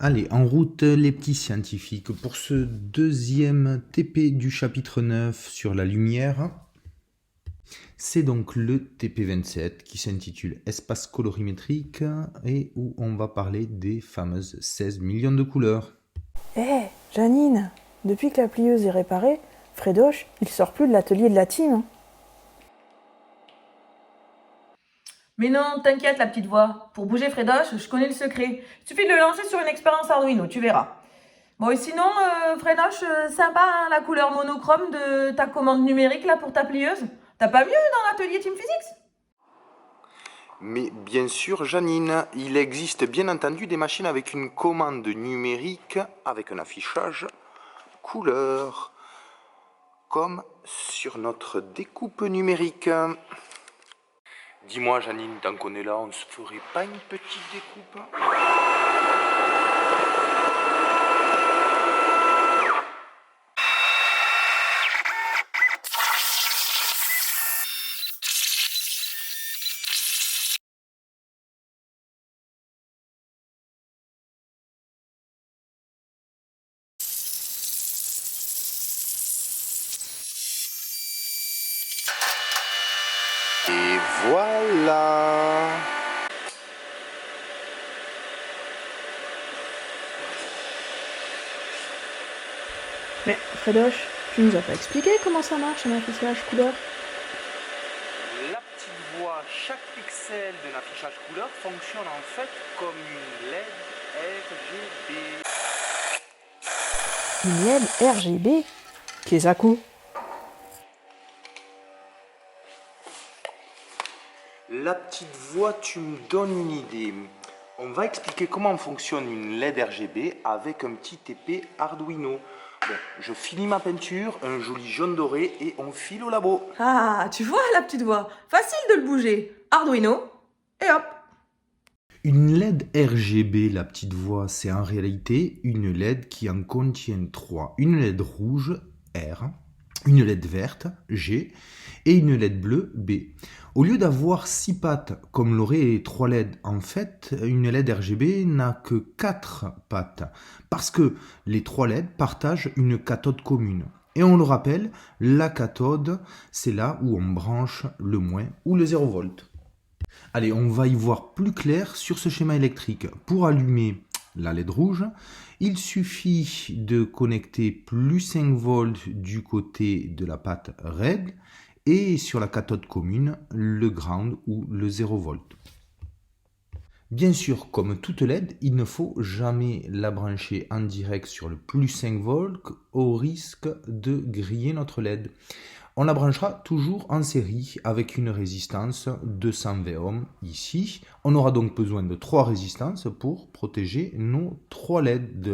Allez, en route les petits scientifiques pour ce deuxième TP du chapitre 9 sur la lumière. C'est donc le TP27 qui s'intitule Espace colorimétrique et où on va parler des fameuses 16 millions de couleurs. Janine, depuis que la plieuse est réparée, Fredoche, il sort plus de l'atelier de la team. Mais non, t'inquiète la petite voix. Pour bouger Fredoche, je connais le secret. Il suffit de le lancer sur une expérience Arduino, tu verras. Bon, et sinon, Fredoche, sympa hein, la couleur monochrome de ta commande numérique là pour ta plieuse. T'as pas mieux dans l'atelier Team Physics? Mais bien sûr, Janine, il existe bien entendu des machines avec une commande numérique avec un affichage couleur, comme sur notre découpe numérique. Dis-moi, Janine, tant qu'on est là, on se ferait pas une petite découpe? Et voilà! Mais Fredoche, tu nous as pas expliqué comment ça marche un affichage couleur? La petite voix, chaque pixel d'un affichage couleur fonctionne en fait comme une LED RGB. Une LED RGB? Qu'est-ce à coup? La petite voix, tu me donnes une idée. On va expliquer comment fonctionne une LED RGB avec un petit TP Arduino. Bon, je finis ma peinture, un joli jaune doré et on file au labo. Ah, tu vois la petite voix. Facile de le bouger. Arduino, et hop. Une LED RGB, la petite voix, c'est en réalité une LED qui en contient trois. Une LED rouge, R, une LED verte, G, et une LED bleue, B. Au lieu d'avoir 6 pattes comme l'auraient les 3 LED, en fait, une LED RGB n'a que 4 pattes, parce que les 3 LED partagent une cathode commune. Et on le rappelle, la cathode, c'est là où on branche le moins ou le 0 volt. Allez, on va y voir plus clair sur ce schéma électrique. Pour allumer la LED rouge, il suffit de connecter plus 5 volts du côté de la patte RED et sur la cathode commune, le ground ou le 0 volt. Bien sûr, comme toute LED, il ne faut jamais la brancher en direct sur le plus 5 volts au risque de griller notre LED. On la branchera toujours en série avec une résistance 220 ohms ici. On aura donc besoin de 3 résistances pour protéger nos 3 LED de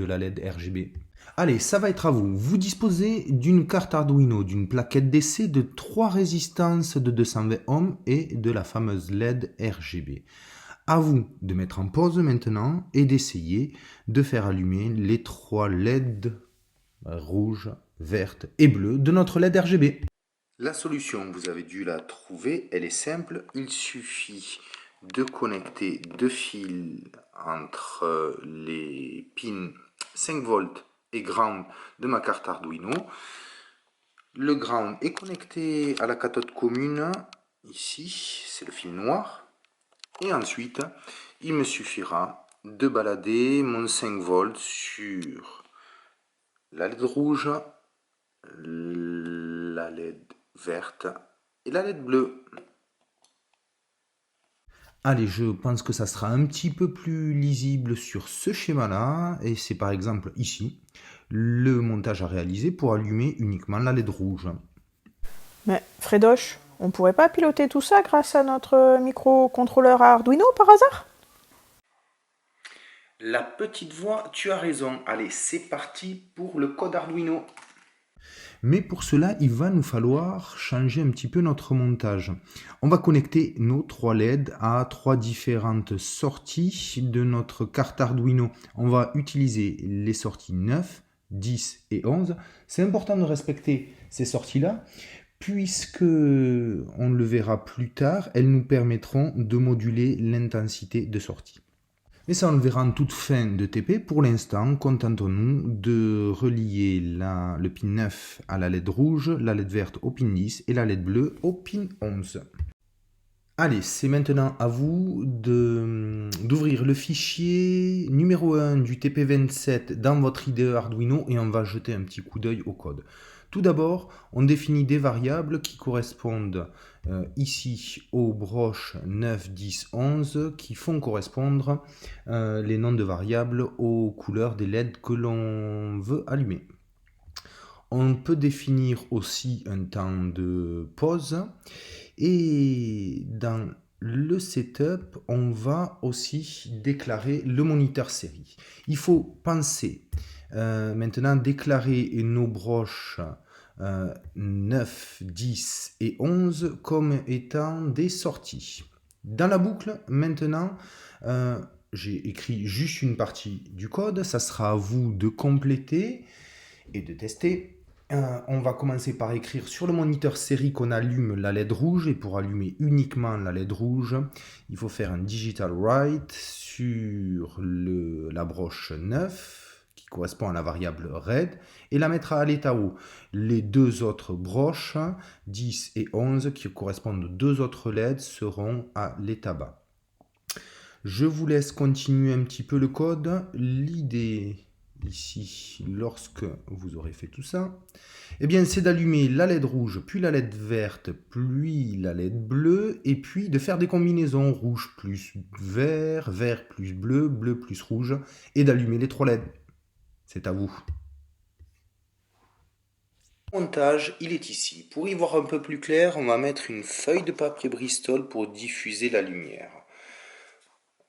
la LED RGB. Allez, ça va être à vous. Vous disposez d'une carte Arduino, d'une plaquette d'essai, de 3 résistances de 220 ohms et de la fameuse LED RGB. À vous de mettre en pause maintenant et d'essayer de faire allumer les 3 LED rouges, vertes et bleues de notre LED RGB. La solution, vous avez dû la trouver, elle est simple. Il suffit de connecter 2 fils entre les pins 5 volts et ground de ma carte Arduino. Le ground est connecté à la cathode commune, ici, c'est le fil noir. Et ensuite, il me suffira de balader mon 5 volts sur la LED rouge, la LED verte et la LED bleue. Allez, je pense que ça sera un petit peu plus lisible sur ce schéma-là, et c'est par exemple ici le montage à réaliser pour allumer uniquement la LED rouge. Mais Fredoche, on pourrait pas piloter tout ça grâce à notre microcontrôleur à Arduino par hasard? La petite voix, tu as raison. Allez, c'est parti pour le code Arduino. Mais pour cela, il va nous falloir changer un petit peu notre montage. On va connecter nos 3 LED à 3 différentes sorties de notre carte Arduino. On va utiliser les sorties 9, 10 et 11. C'est important de respecter ces sorties-là, puisque, on le verra plus tard, elles nous permettront de moduler l'intensité de sortie. Et ça, on le verra en toute fin de TP. Pour l'instant, contentons-nous de relier le pin 9 à la LED rouge, la LED verte au pin 10 et la LED bleue au pin 11. Allez, c'est maintenant à vous d'ouvrir le fichier numéro 1 du TP27 dans votre IDE Arduino et on va jeter un petit coup d'œil au code. Tout d'abord, on définit des variables qui correspondent ici aux broches 9, 10, 11 qui font correspondre les noms de variables aux couleurs des LED que l'on veut allumer. On peut définir aussi un temps de pause et dans le setup, on va aussi déclarer le moniteur série. Il faut penser maintenant déclarer nos broches 9, 10 et 11 comme étant des sorties. Dans la boucle, maintenant, j'ai écrit juste une partie du code. Ça sera à vous de compléter et de tester. On va commencer par écrire sur le moniteur série qu'on allume la LED rouge. Et pour allumer uniquement la LED rouge, il faut faire un digital write sur la broche 9 qui correspond à la variable red et la mettre à l'état haut. Les deux autres broches, 10 et 11, qui correspondent aux deux autres LED, seront à l'état bas. Je vous laisse continuer un petit peu le code. L'idée ici, lorsque vous aurez fait tout ça, eh bien, c'est d'allumer la LED rouge, puis la LED verte, puis la LED bleue, et puis de faire des combinaisons rouge plus vert, vert plus bleu, bleu plus rouge, et d'allumer les 3 LED. C'est à vous. Le montage, il est ici. Pour y voir un peu plus clair, on va mettre une feuille de papier Bristol pour diffuser la lumière.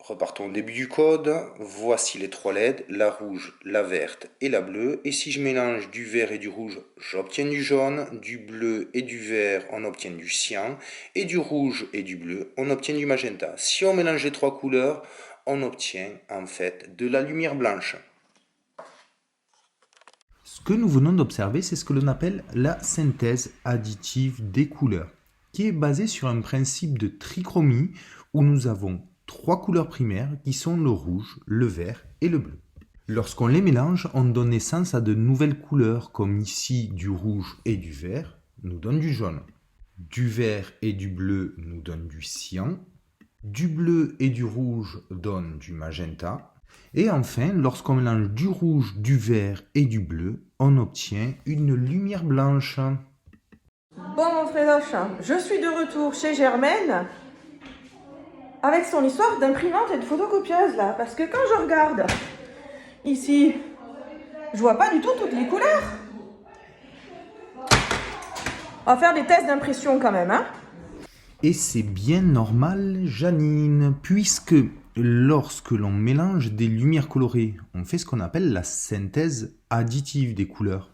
Repartons au début du code. Voici les 3 LED, la rouge, la verte et la bleue. Et si je mélange du vert et du rouge, j'obtiens du jaune, du bleu et du vert, on obtient du cyan, et du rouge et du bleu, on obtient du magenta. Si on mélange les 3 couleurs, on obtient en fait de la lumière blanche. Ce que nous venons d'observer, c'est ce que l'on appelle la synthèse additive des couleurs, qui est basée sur un principe de trichromie où nous avons 3 couleurs primaires qui sont le rouge, le vert et le bleu. Lorsqu'on les mélange, on donne naissance à de nouvelles couleurs, comme ici du rouge et du vert nous donne du jaune. Du vert et du bleu nous donne du cyan. Du bleu et du rouge donne du magenta. Et enfin, lorsqu'on mélange du rouge, du vert et du bleu, on obtient une lumière blanche. Bon, mon Frédoche, je suis de retour chez Germaine avec son histoire d'imprimante et de photocopieuse, là. Parce que quand je regarde ici, je vois pas du tout toutes les couleurs. On va faire des tests d'impression quand même, hein. Et c'est bien normal, Janine, puisque lorsque l'on mélange des lumières colorées, on fait ce qu'on appelle la synthèse additive des couleurs.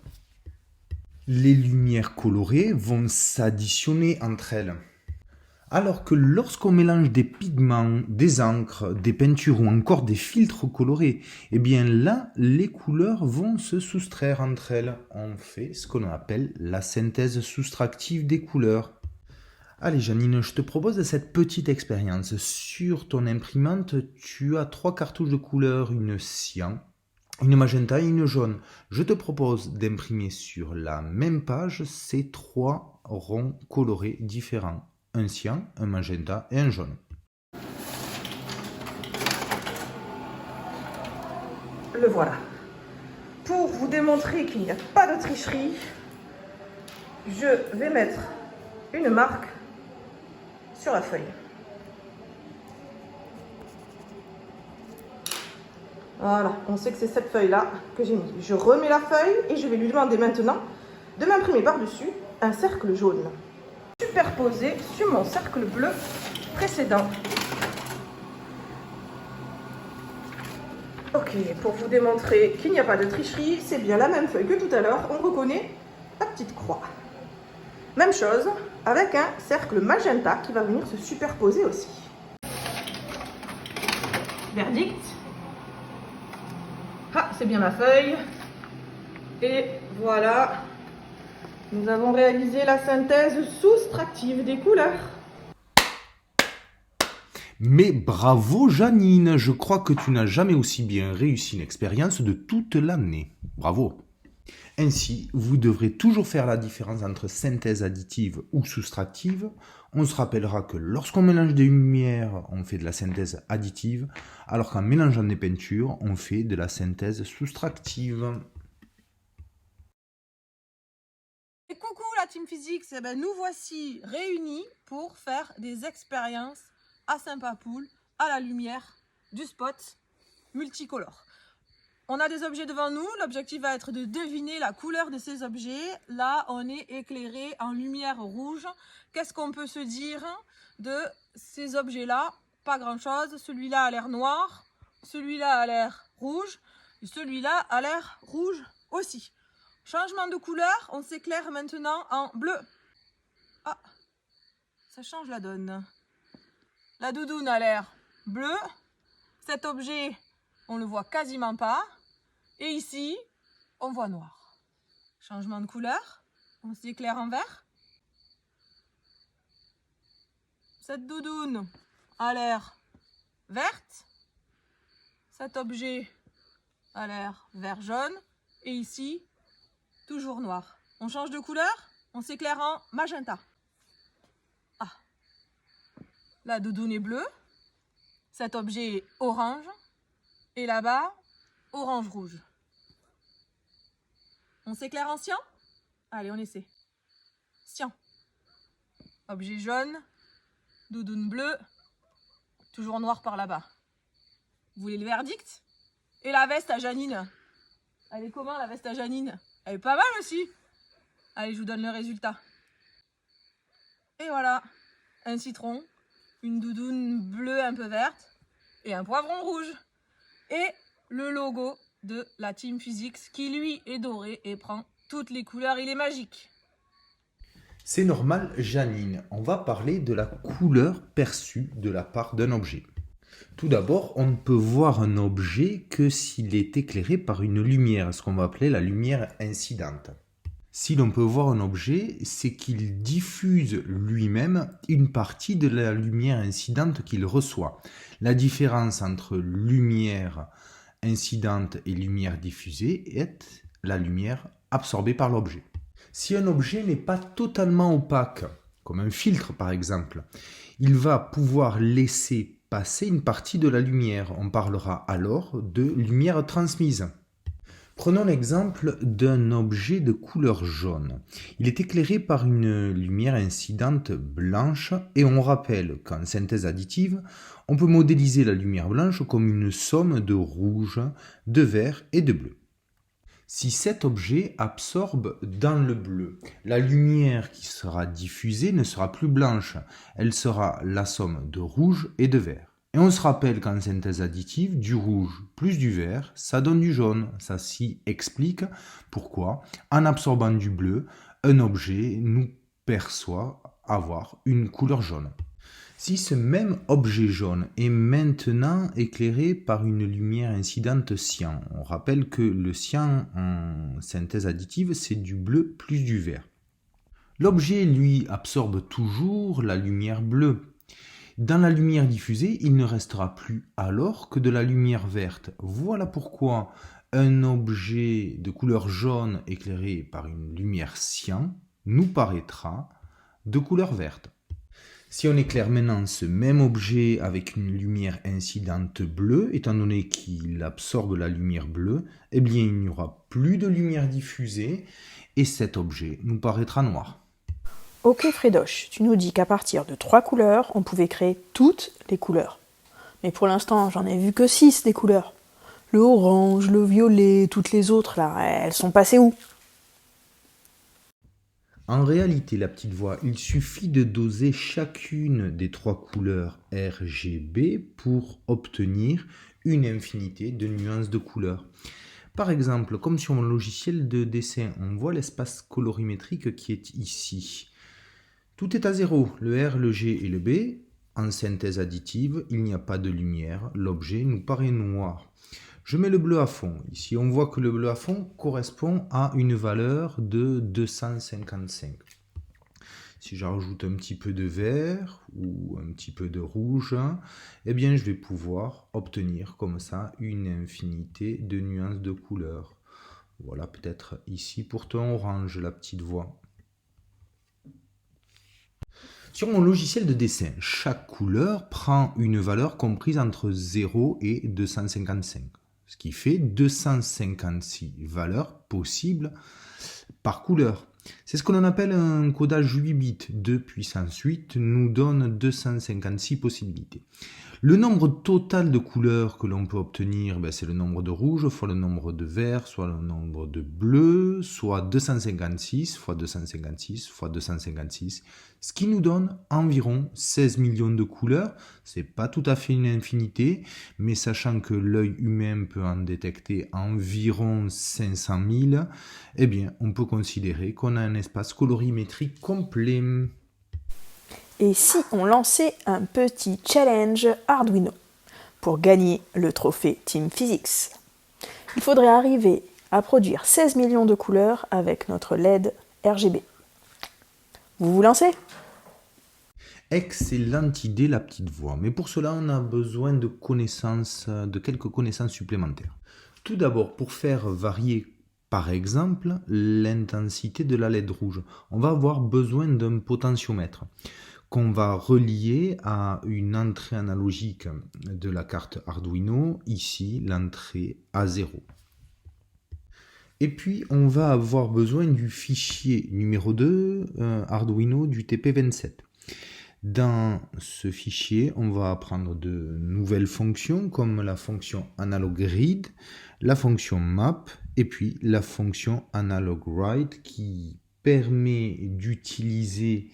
Les lumières colorées vont s'additionner entre elles. Alors que lorsqu'on mélange des pigments, des encres, des peintures ou encore des filtres colorés, eh bien là, les couleurs vont se soustraire entre elles. On fait ce qu'on appelle la synthèse soustractive des couleurs. Allez Janine, je te propose cette petite expérience. Sur ton imprimante, tu as 3 cartouches de couleurs, une cyan, une magenta et une jaune. Je te propose d'imprimer sur la même page ces 3 ronds colorés différents. Un cyan, un magenta et un jaune. Le voilà. Pour vous démontrer qu'il n'y a pas de tricherie, je vais mettre une marque sur la feuille. Voilà, on sait que c'est cette feuille-là que j'ai mis. Je remets la feuille et je vais lui demander maintenant de m'imprimer par-dessus un cercle jaune, superposé sur mon cercle bleu précédent. Ok, pour vous démontrer qu'il n'y a pas de tricherie, c'est bien la même feuille que tout à l'heure, on reconnaît la petite croix. Même chose avec un cercle magenta qui va venir se superposer aussi. Verdict. Ah, c'est bien ma feuille. Et voilà, nous avons réalisé la synthèse soustractive des couleurs. Mais bravo Janine, je crois que tu n'as jamais aussi bien réussi une expérience de toute l'année. Bravo. Ainsi, vous devrez toujours faire la différence entre synthèse additive ou soustractive. On se rappellera que lorsqu'on mélange des lumières, on fait de la synthèse additive, alors qu'en mélangeant des peintures, on fait de la synthèse soustractive. Et coucou la Team Physics, eh ben, nous voici réunis pour faire des expériences à Saint-Papoul à la lumière du spot multicolore. On a des objets devant nous, l'objectif va être de deviner la couleur de ces objets. Là, on est éclairé en lumière rouge. Qu'est-ce qu'on peut se dire de ces objets-là? Pas grand-chose. Celui-là a l'air noir, celui-là a l'air rouge, et celui-là a l'air rouge aussi. Changement de couleur, on s'éclaire maintenant en bleu. Ah, ça change la donne. La doudoune a l'air bleue. Cet objet, on le voit quasiment pas. Et ici, on voit noir. Changement de couleur, on s'éclaire en vert. Cette doudoune a l'air verte. Cet objet a l'air vert jaune. Et ici, toujours noir. On change de couleur, on s'éclaire en magenta. Ah, la doudoune est bleue. Cet objet est orange. Et là-bas, orange-rouge. On s'éclaire en cyan? Allez, on essaie. Cyan. Objet jaune. Doudoune bleue. Toujours noir par là-bas. Vous voulez le verdict? Et la veste à Janine? Elle est comment la veste à Janine? Elle est pas mal aussi. Allez, je vous donne le résultat. Et voilà. Un citron. Une doudoune bleue un peu verte. Et un poivron rouge. Et le logo de la Team Physics qui lui est doré et prend toutes les couleurs, il est magique. C'est normal Janine, on va parler de la couleur perçue de la part d'un objet. Tout d'abord, on ne peut voir un objet que s'il est éclairé par une lumière, ce qu'on va appeler la lumière incidente. Si l'on peut voir un objet, c'est qu'il diffuse lui-même une partie de la lumière incidente qu'il reçoit. La différence entre lumière incidente et lumière diffusée est la lumière absorbée par l'objet. Si un objet n'est pas totalement opaque, comme un filtre par exemple, il va pouvoir laisser passer une partie de la lumière. On parlera alors de lumière transmise. Prenons l'exemple d'un objet de couleur jaune. Il est éclairé par une lumière incidente blanche et on rappelle qu'en synthèse additive, on peut modéliser la lumière blanche comme une somme de rouge, de vert et de bleu. Si cet objet absorbe dans le bleu, la lumière qui sera diffusée ne sera plus blanche, elle sera la somme de rouge et de vert. Et on se rappelle qu'en synthèse additive, du rouge plus du vert, ça donne du jaune. Ça s'y explique pourquoi, en absorbant du bleu, un objet nous perçoit avoir une couleur jaune. Si ce même objet jaune est maintenant éclairé par une lumière incidente cyan, on rappelle que le cyan en synthèse additive, c'est du bleu plus du vert. L'objet, lui, absorbe toujours la lumière bleue. Dans la lumière diffusée, il ne restera plus alors que de la lumière verte. Voilà pourquoi un objet de couleur jaune éclairé par une lumière cyan nous paraîtra de couleur verte. Si on éclaire maintenant ce même objet avec une lumière incidente bleue, étant donné qu'il absorbe la lumière bleue, eh bien il n'y aura plus de lumière diffusée et cet objet nous paraîtra noir. Ok Fredoche, tu nous dis qu'à partir de 3 couleurs, on pouvait créer toutes les couleurs. Mais pour l'instant, j'en ai vu que 6 des couleurs. Le orange, le violet, toutes les autres là, elles sont passées où? En réalité, la petite voix, il suffit de doser chacune des 3 couleurs RGB pour obtenir une infinité de nuances de couleurs. Par exemple, comme sur mon logiciel de dessin, on voit l'espace colorimétrique qui est ici. Tout est à 0, le R, le G et le B. En synthèse additive, il n'y a pas de lumière, l'objet nous paraît noir. Je mets le bleu à fond. Ici, on voit que le bleu à fond correspond à une valeur de 255. Si je rajoute un petit peu de vert ou un petit peu de rouge, eh bien je vais pouvoir obtenir comme ça une infinité de nuances de couleurs. Voilà, peut-être ici pour ton orange, la petite voix. Sur mon logiciel de dessin, chaque couleur prend une valeur comprise entre 0 et 255, ce qui fait 256 valeurs possibles par couleur. C'est ce que l'on appelle un codage 8 bits. 2 puissance 8 nous donne 256 possibilités. Le nombre total de couleurs que l'on peut obtenir, c'est le nombre de rouge fois le nombre de vert, soit le nombre de bleu, soit 256 fois 256 fois 256, ce qui nous donne environ 16 millions de couleurs. C'est pas tout à fait une infinité, mais sachant que l'œil humain peut en détecter environ 500 000, eh bien, on peut considérer qu'on a un espace colorimétrique complet. Et si on lançait un petit challenge Arduino pour gagner le trophée Team Physics? Il faudrait arriver à produire 16 millions de couleurs avec notre LED RGB. Vous vous lancez? Excellente idée, la petite voix. Mais pour cela, on a besoin de quelques connaissances supplémentaires. Tout d'abord, pour faire varier, par exemple, l'intensité de la LED rouge, on va avoir besoin d'un potentiomètre qu'on va relier à une entrée analogique de la carte Arduino, ici l'entrée A0. Et puis on va avoir besoin du fichier numéro 2 Arduino du TP27. Dans ce fichier, on va apprendre de nouvelles fonctions comme la fonction AnalogRead, la fonction map et puis la fonction AnalogWrite qui permet d'utiliser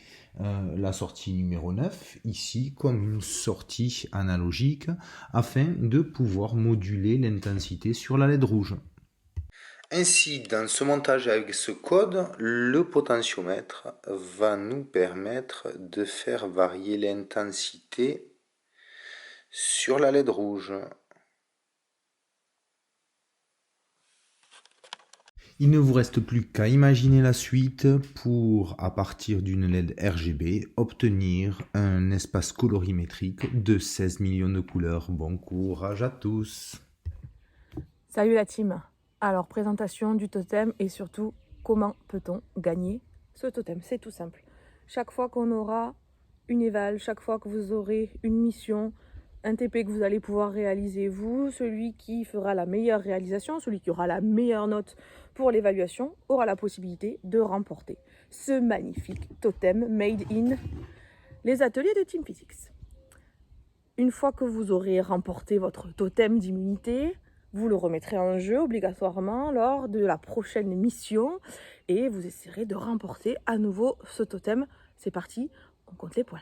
la sortie numéro 9 ici comme une sortie analogique afin de pouvoir moduler l'intensité sur la LED rouge. Ainsi, dans ce montage avec ce code, le potentiomètre va nous permettre de faire varier l'intensité sur la LED rouge. Il ne vous reste plus qu'à imaginer la suite pour, à partir d'une LED RGB, obtenir un espace colorimétrique de 16 millions de couleurs. Bon courage à tous! Salut la team! Alors, présentation du totem et surtout, comment peut-on gagner ce totem? C'est tout simple. Chaque fois qu'on aura une éval, chaque fois que vous aurez une mission, un TP que vous allez pouvoir réaliser vous, celui qui fera la meilleure réalisation, celui qui aura la meilleure note pour l'évaluation, aura la possibilité de remporter ce magnifique totem made in les ateliers de Team Physics. Une fois que vous aurez remporté votre totem d'immunité, vous le remettrez en jeu obligatoirement lors de la prochaine mission et vous essaierez de remporter à nouveau ce totem. C'est parti, on compte les points.